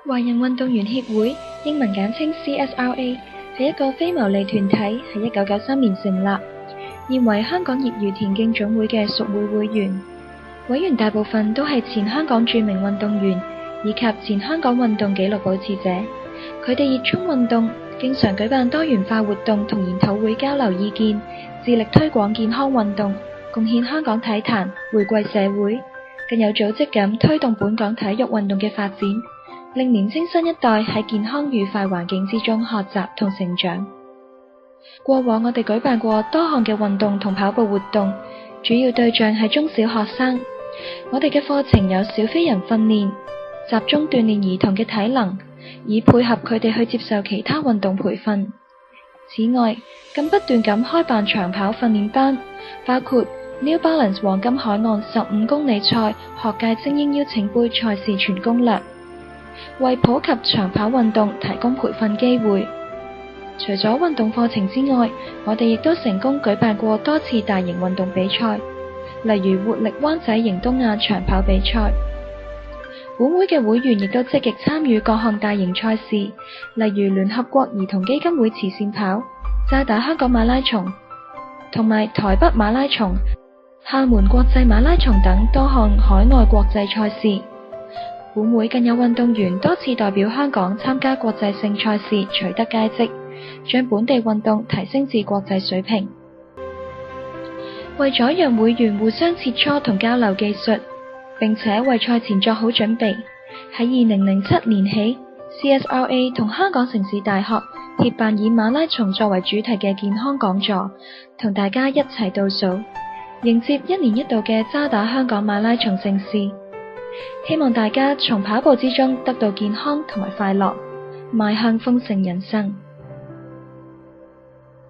華人運動員協會，英文簡稱 CSRA， 係一個非牟利團體，喺1993年成立，現為香港業餘田徑總會嘅屬會會員。委員大部分都係前香港著名運動員以及前香港運動紀錄保持者。佢哋熱衷運動，經常舉辦多元化活動同研討會交流意見，致力推廣健康運動，貢獻香港體壇，回饋社會，更有組織咁推動本港體育運動嘅發展，令年輕新一代喺健康愉快環境之中學習同成長。過往我哋舉辦過多項嘅運動同跑步活動，主要對象係中小學生。我哋嘅課程有小飛人訓練，集中鍛煉兒童嘅體能，以配合佢哋去接受其他運動培訓。此外，更不斷咁開辦長跑訓練班，包括 New Balance 黃金海岸15公里賽學界精英邀請盃賽事全攻略，為普及長跑運動提供培訓機會。除咗運動課程之外，我哋亦都成功舉辦過多次大型運動比賽，例如活力灣仔迎東亞長跑比賽。本會嘅會員亦都積極參與各項大型賽事，例如聯合國兒童基金會慈善跑、渣打香港馬拉松同埋台北馬拉松、廈門國際馬拉松等多項海外國際賽事。本會更有運動員多次代表香港參加國際性賽事，取得佳績，將本地運動提升至國際水平。為咗讓會員互相切磋同交流技術，並且為賽前作好準備，喺2007年起 ，CSRA 同香港城市大學協辦以馬拉松作為主題嘅健康講座，同大家一齊倒數，迎接1年1度嘅渣打香港馬拉松盛事。希望大家從跑步之中得到健康同埋快樂，邁向豐盛人生。